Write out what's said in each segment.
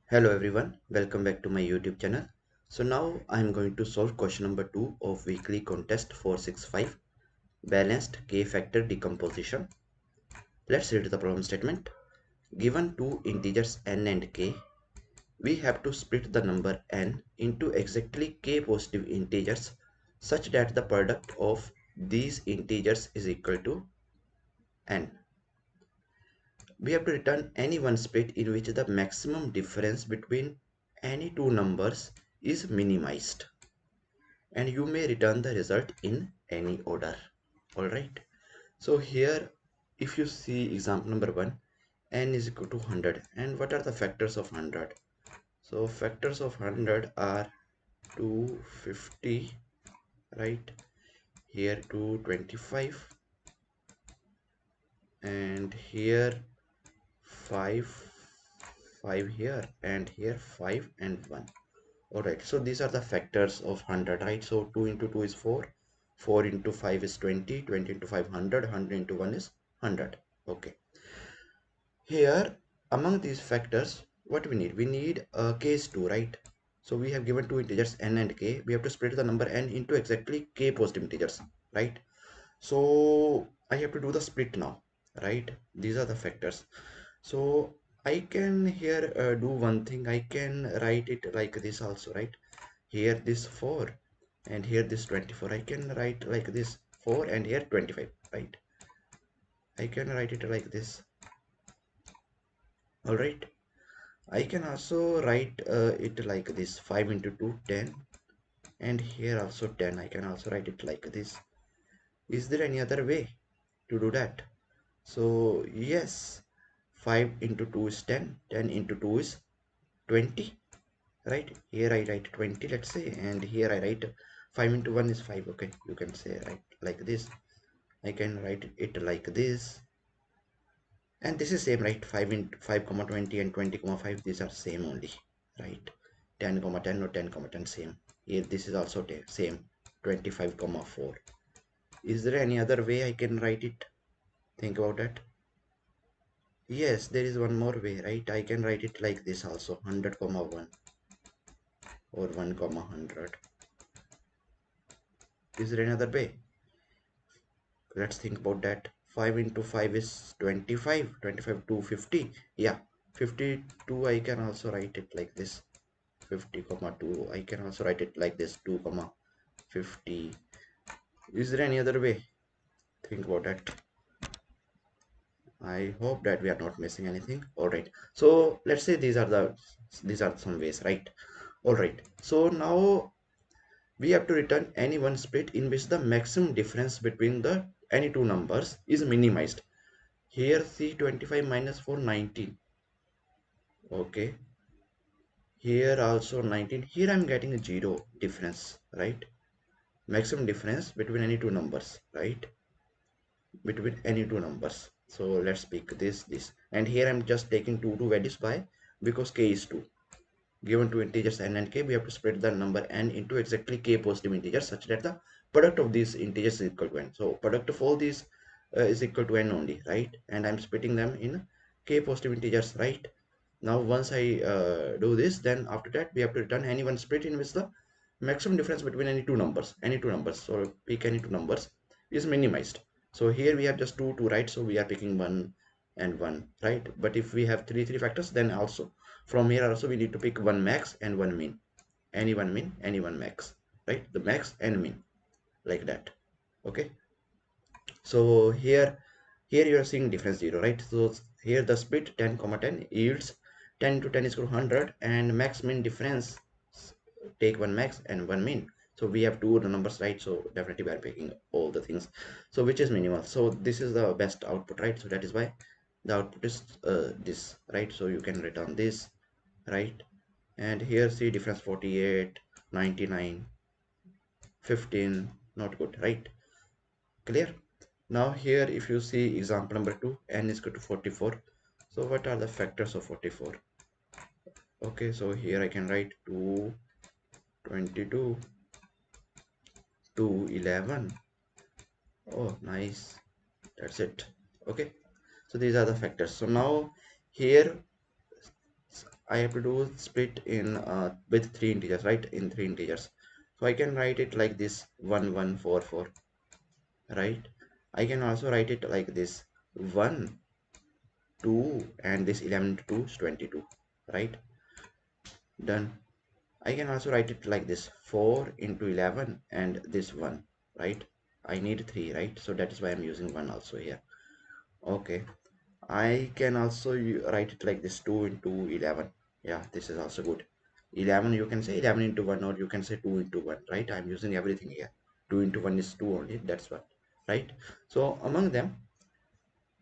Hello everyone, welcome back to my YouTube channel. So now I am going to solve question number 2 of weekly contest 465 balanced k-factor decomposition. Let's read the problem statement. Given two integers n and k, we have to split the number n into exactly k positive integers such that the product of these integers is equal to n. We have to return any one split in which the maximum difference between any two numbers is minimized, and you may return the result in any order. All right, so here if you see example number 1, n is equal to 100, and what are the factors of 100? So factors of 100 are 250, right? Here 225, and here 5 5 here, and here 5 and 1. All right, so these are the factors of 100, right? So 2 into 2 is 4, 4 into 5 is 20, 20 into 500, 100 into 1 is 100. Okay, here among these factors, what we need case 2, right? So we have given two integers n and k. We have to split the number n into exactly k positive integers, right? So I have to do the split now, right? These are the factors. So I can here do one thing. I can write it like this also, right? Here this 4 and here this 24. I can write like this 4 and here 25, right? I can write it like this. All right, I can also write it like this, 5 into 2 10, and here also 10. I can also write it like this. Is there any other way to do that? So yes, 5 into 2 is 10, 10 into 2 is 20, right? Here I write 20, let's say, and here I write 5 into 1 is 5. Okay, you can say right like this. I can write it like this, and this is same, right? 5 into 5 comma 20 and 20 comma 5, these are same only, right? 10 comma 10 or 10 comma 10, same. Here this is also same, 25 comma 4. Is there any other way I can write it? Think about that. Yes, there is one more way, right? I can write it like this also, 100 comma 1 or 1 comma 100. Is there another way? Let's think about that. 5 into 5 is 25, 25 to 50. Yeah, 52 I can also write it like this, 50 comma 2. I can also write it like this, 2 comma 50. Is there any other way? Think about that. I hope that we are not missing anything. All right, so let's say these are some ways, right? All right, so now we have to return any one split in which the maximum difference between the any two numbers is minimized. Here see 25 minus 4 19. Okay, here also 19. Here I'm getting a 0 difference, right? Maximum difference between any two numbers, right? Between any two numbers. So let's pick this, and here I'm just taking two values. By because k is 2. Given two integers n and k, we have to split the number n into exactly k positive integers such that the product of these integers is equal to n. So product of all these is equal to n only, right? And I'm splitting them in k positive integers, right? Now once I do this, then after that we have to return any one split in which the maximum difference between any two numbers, so pick any two numbers, is minimized. So here we have just two, right? So we are picking 1 and 1, right? But if we have three factors, then also from here also we need to pick one max and one min, any one min, any one max, right? The max and min, like that. Okay, so here you are seeing difference 0, right? So here the split 10 comma 10 yields 10 to 10 is equal to 100, and max min difference, take one max and one min. So we have two numbers, right? So definitely we are picking all the things. So which is minimal? So this is the best output, right? So that is why the output is this, right? So you can return this, right? And here see difference 48, 99, 15, not good, right? Clear? Now here if you see example number 2, n is equal to 44. So what are the factors of 44? Okay, so here I can write 2, 22, 2, 11. Oh nice, that's it. Okay, so these are the factors. So now here I have to do split in with three integers, right? In three integers. So I can write it like this 1144, right? I can also write it like this 1 2 and this 11 into 2 is 22, right? Done. I can also write it like this 4 into 11 and this 1, right? I need 3, right? So that is why I'm using 1 also here. Okay, I can also write it like this 2 into 11. Yeah, this is also good. 11, you can say 11 into 1, or you can say 2 into 1, right? I'm using everything here. 2 into 1 is 2 only, that's what, right? So among them,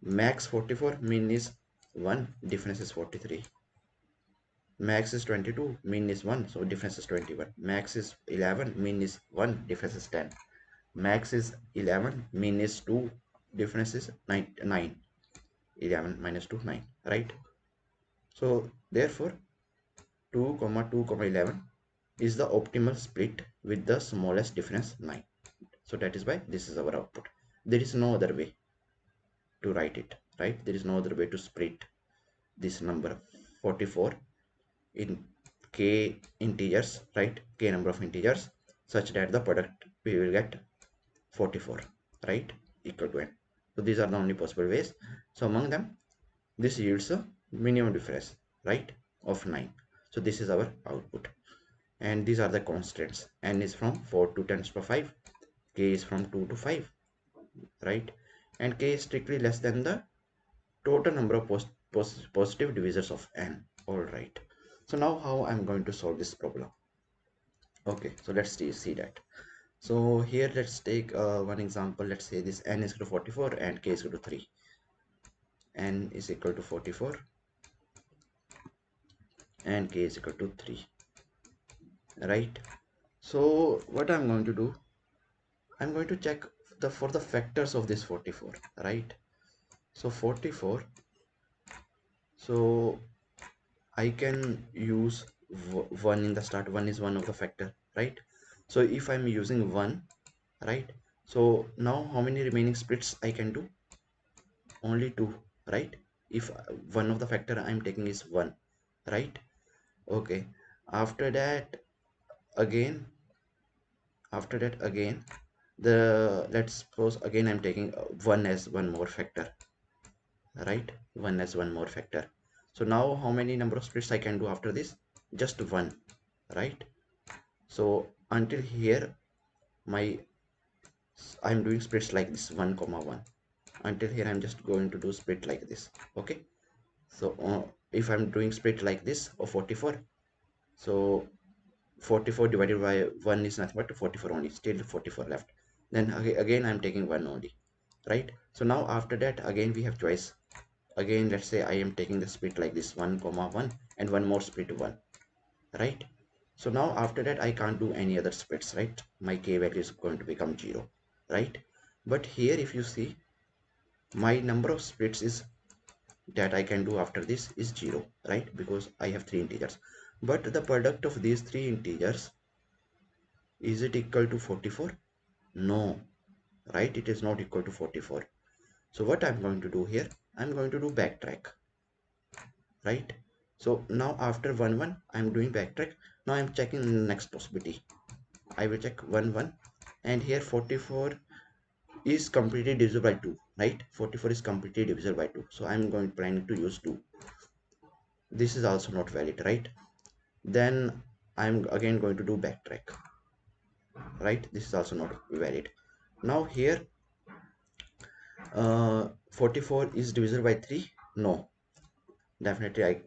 max 44, min is 1, difference is 43. Max is 22, min is 1, so difference is 21. Max is 11, min is 1, difference is 10. Max is 11, min is 2, difference is 9. 11 minus 2, 9, right? So therefore 2 comma 2 comma 11 is the optimal split with the smallest difference, 9. So that is why this is our output. There is no other way to write it, right? There is no other way to split this number 44 in k integers, right? K number of integers, such that the product we will get 44, right, equal to n. So these are the only possible ways. So among them, this yields a minimum difference, right, of 9. So this is our output, and these are the constants. N is from 4 to 10 to the power 5, k is from 2 to 5, right? And k is strictly less than the total number of positive divisors of n. All right, so now how I'm going to solve this problem? Okay, so let's see that. So here let's take one example. Let's say this n is equal to 44 and k is equal to 3. N is equal to 44 and k is equal to 3, right? So what I'm going to do, I'm going to check for the factors of this 44, right? So 44, so I can use 1 in the start. 1 is one of the factor, right? So if I'm using 1, right? So now how many remaining splits I can do? Only 2, right? If one of the factor I'm taking is 1, right? Okay, after that again, the let's suppose again I'm taking 1 as one more factor, right? 1 as one more factor. So now how many number of splits I can do after this? Just 1, right? So until here my I'm doing splits like this 1 comma 1. Until here I'm just going to do split like this. Okay, so if I'm doing split like this of 44, so 44 divided by 1 is nothing but 44 only, still 44 left. Then again I'm taking 1 only, right? So now after that again we have choice. Again let's say I am taking the split like this 1 comma 1 and one more split 1, right? So now after that I can't do any other splits, right? My k value is going to become 0, right? But here if you see, my number of splits is that I can do after this is 0, right? Because I have 3 integers. But the product of these 3 integers, is it equal to 44? No, right? It is not equal to 44. So what I'm going to do here, I'm going to do backtrack, right? So now after 1 1 I'm doing backtrack. Now I'm checking the next possibility. I will check 1 1, and here 44 is completely divisible by 2, right? 44 is completely divisible by 2, so I'm going planning to use 2. This is also not valid, right? Then I'm again going to do backtrack, right? This is also not valid. Now here 44 is divisible by 3. No, definitely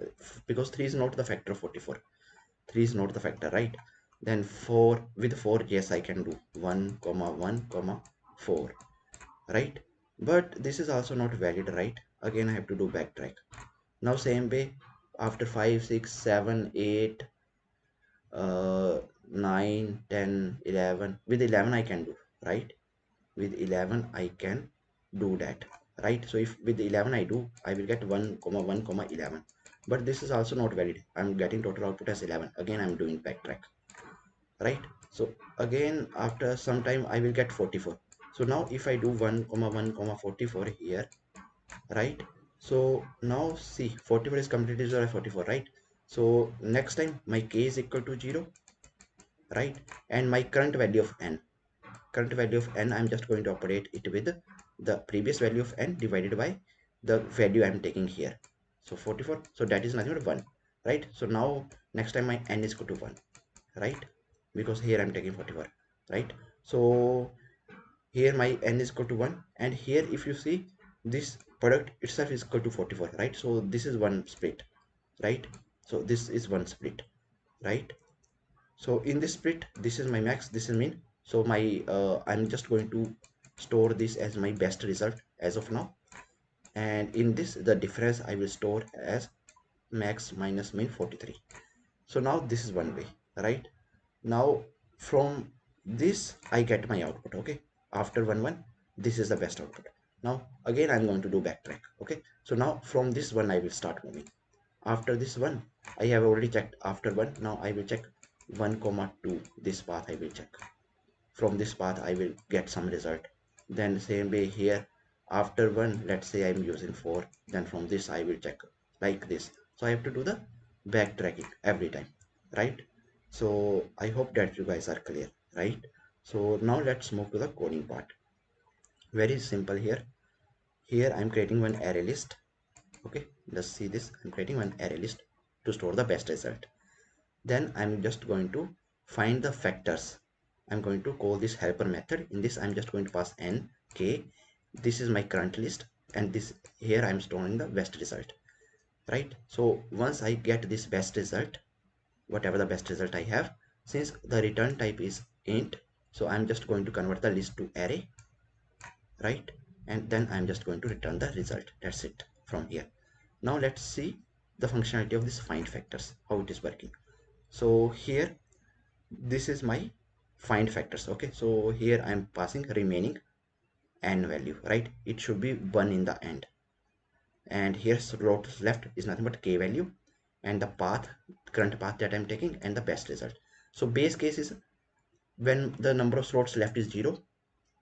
because 3 is not the factor of 44. 3 is not the factor, right? Then 4, with 4, yes, I can do 1 comma 1 comma 4, right? But this is also not valid, right? Again I have to do backtrack. Now same way, after 5 6 7 8 9 10 11, with 11 I can do, right? With 11 I can do that, right? So if with 11 I do, I will get 1 comma 1 comma 11, but this is also not valid. I'm getting total output as 11. Again I'm doing backtrack, right? So again after some time I will get 44. So now if I do 1 comma 1 comma 44 here, right? So now see, 44 is completely 0 44, right? So next time my k is equal to 0, right? And my current value of n, I'm just going to operate it with the previous value of n divided by the value I'm taking here. So 44, so that is nothing but 1, right? So now next time my n is equal to 1, right? Because here I'm taking 44, right? So here my n is equal to 1, and here if you see, this product itself is equal to 44, right? So this is one split, right? So this is one split, right? So in this split, this is my max, this is min. So my I'm just going to store this as my best result as of now, and in this the difference I will store as max minus min 43. So now this is one way, right? Now from this I get my output. Okay, after 1 1, this is the best output. Now again I'm going to do backtrack. Okay, so now from this one I will start moving. After this one, I have already checked after 1. Now I will check 1 comma 2, this path I will check. From this path I will get some result. Then same way here, after 1, let's say I'm using 4, then from this I will check like this. So I have to do the backtracking every time, right? So I hope that you guys are clear, right? So now let's move to the coding part. Very simple here. Here I'm creating one array list. Okay, let's see this. I'm creating one array list to store the best result. Then I'm just going to find the factors. I'm going to call this helper method. In this I'm just going to pass n, k. This is my current list, and this here I'm storing the best result, right? So once I get this best result, whatever the best result I have, since the return type is int, so I'm just going to convert the list to array, right? And then I'm just going to return the result. That's it from here. Now let's see the functionality of this find factors, how it is working. So here, this is my find factors. Okay, so here I'm passing remaining n value, right? It should be 1 in the end, and here slots left is nothing but k value, and the path, current path that I'm taking, and the best result. So base case is when the number of slots left is 0.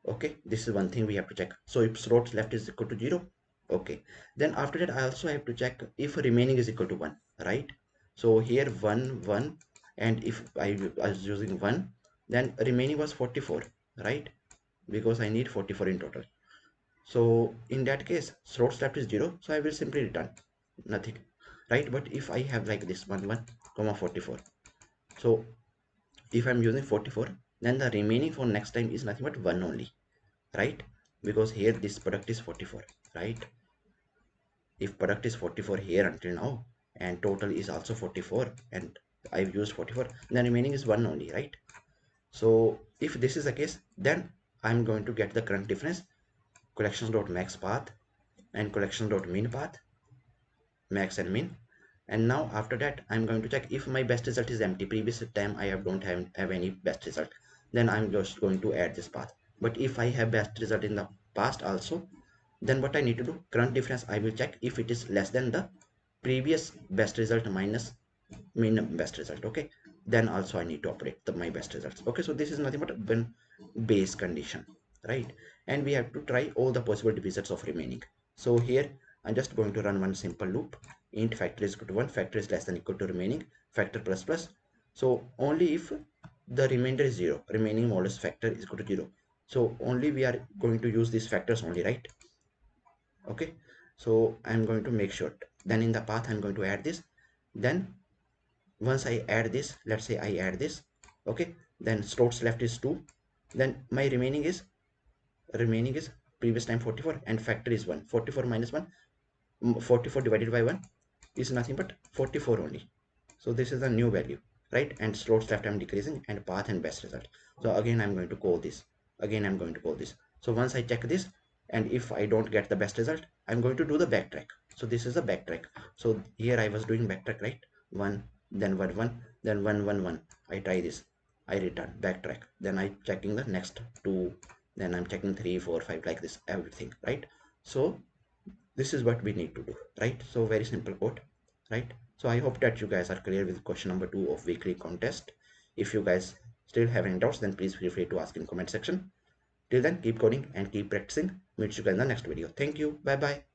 Okay, this is one thing we have to check. So if slots left is equal to 0, okay, then after that I also have to check if remaining is equal to 1, right? So here 1 1, and if I was using 1, then remaining was 44, right? Because I need 44 in total. So in that case slots left is 0, so I will simply return nothing, right? But if I have like this 1 1 comma 44, so if I'm using 44, then the remaining for next time is nothing but 1 only, right? Because here this product is 44, right? If product is 44 here until now, and total is also 44, and I've used 44, then remaining is 1 only, right? So if this is the case, then I'm going to get the current difference, collections.max path and collections.min path, max and min. And now after that I'm going to check if my best result is empty. Previous time I don't have any best result, then I'm just going to add this path. But if I have best result in the past also, then what I need to do, current difference I will check if it is less than the previous best result minus min best result. Okay, then also I need to operate my best results. Okay, so this is nothing but when base condition, right? And we have to try all the possible divisors of remaining. So here I'm just going to run one simple loop. Int factor is equal to 1, factor is less than equal to remaining, factor plus plus. So only if the remainder is 0, remaining modulus factor is equal to 0, so only we are going to use these factors only, right? Okay, so I'm going to make sure, then in the path I'm going to add this. Then once I add this, let's say I add this, okay, then slots left is 2, then my remaining is previous time 44, and factor is 1. 44 minus 1, 44 divided by 1 is nothing but 44 only. So this is a new value, right? And slots left I'm decreasing, and path and best result. So again I'm going to call this, so once I check this, and if I don't get the best result, I'm going to do the backtrack. So this is a backtrack. So here I was doing backtrack, right? 1, then 1 1, then 1 1 1. I try this, I return, backtrack, then I checking the next 2, then I'm checking 3 4 5, like this, everything, right? So this is what we need to do, right? So very simple code, right? So I hope that you guys are clear with question number 2 of weekly contest. If you guys still have any doubts, then please feel free to ask in comment section. Till then, keep coding and keep practicing. Meet you guys in the next video. Thank you. Bye bye.